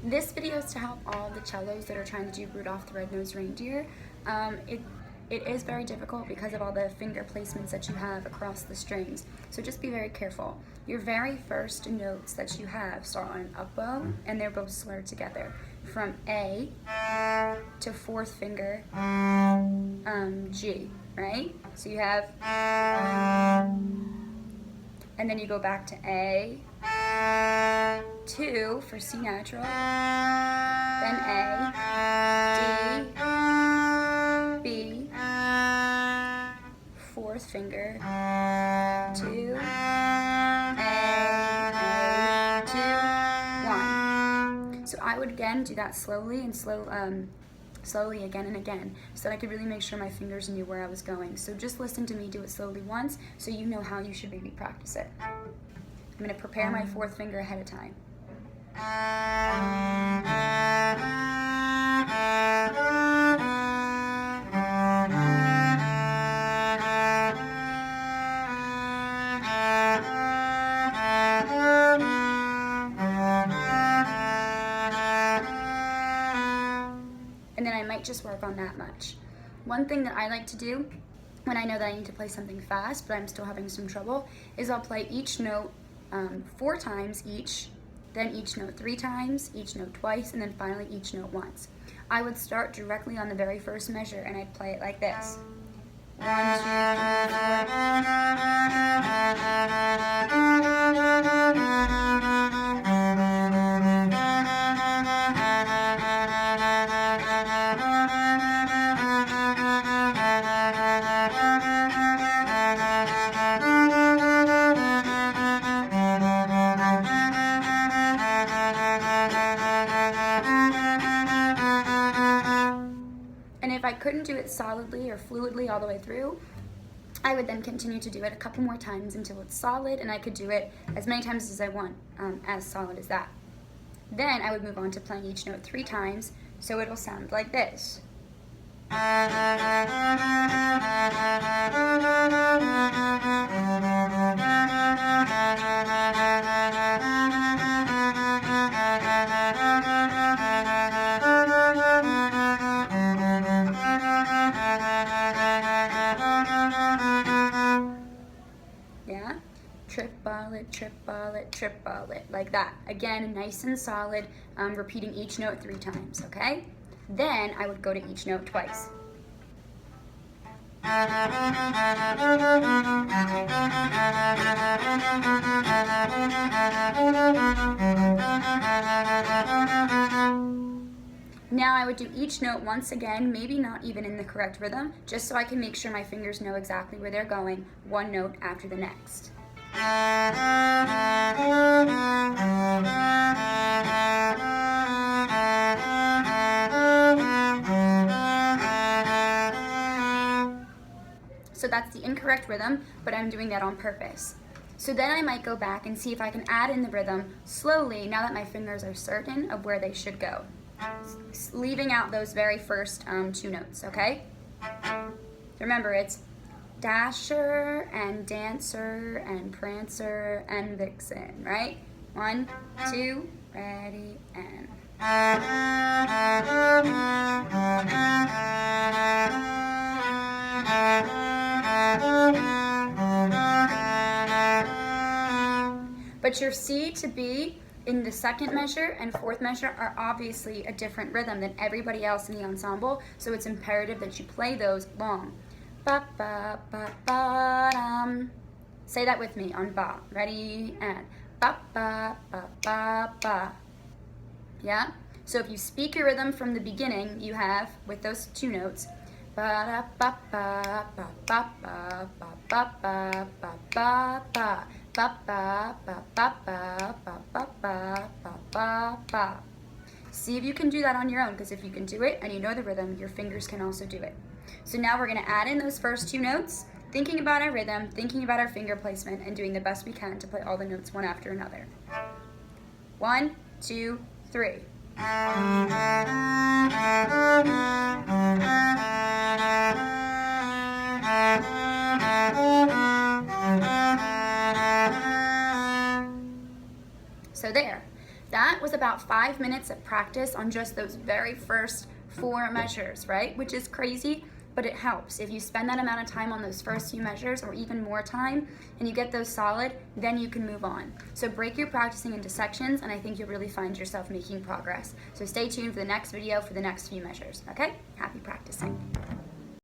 This video is to help all the cellos that are trying to do Rudolph the Red-Nosed Reindeer. It is very difficult because of all the finger placements that you have across the strings, so just be very careful. Your very first notes that you have start on an up bow, and they're both slurred together. From A to fourth finger G, right? So you have, and then you go back to A, 2 for C natural, then A, D, B, fourth finger, 2, A, 2, 1. So I would again do that slowly and slowly again and again, so that I could really make sure my fingers knew where I was going. So just listen to me do it slowly once, so you know how you should maybe practice it. I'm going to prepare my fourth finger ahead of time. And then I might just work on that much. One thing that I like to do when I know that I need to play something fast, but I'm still having some trouble, is I'll play each note 4 times each, then each note 3 times, each note twice, and then finally each note once. I would start directly on the very first measure and I'd play it like this. 1, 2, And if I couldn't do it solidly or fluidly all the way through, I would then continue to do it a couple more times until it's solid, and I could do it as many times as I want, as solid as that. Then I would move on to playing each note 3 times, so it'll sound like this. Yeah? Triple it, triple it, triple it, like that. Again, nice and solid, repeating each note 3 times, okay? Then I would go to each note twice. Now I would do each note once again, maybe not even in the correct rhythm, just so I can make sure my fingers know exactly where they're going, one note after the next. So that's the incorrect rhythm, but I'm doing that on purpose. So then I might go back and see if I can add in the rhythm slowly now that my fingers are certain of where they should go. Leaving out those very first 2 notes, okay? Remember, it's Dasher and Dancer and Prancer and Vixen, right? 1, 2, ready, and... But your C to B in the second measure and fourth measure are obviously a different rhythm than everybody else in the ensemble, so it's imperative that you play those long. Ba ba ba ba dum. Say that with me on ba. Ready, and ba ba ba ba ba. Yeah? So if you speak your rhythm from the beginning, you have, with those 2 notes, ba da ba ba ba ba ba ba ba ba ba ba ba. Ba ba ba ba ba ba ba ba ba ba ba. See if you can do that on your own, because if you can do it and you know the rhythm, your fingers can also do it. So now we're going to add in those first 2 notes, thinking about our rhythm, thinking about our finger placement, and doing the best we can to play all the notes one after another. 1, 2, 3. So there. That that was about 5 minutes of practice on just those very first 4 measures, right? Which is crazy, but it helps. If you spend that amount of time on those first few measures or even more time and you get those solid, then you can move on. So break your practicing into sections, and I think you'll really find yourself making progress. So stay tuned for the next video for the next few measures, okay? Happy practicing.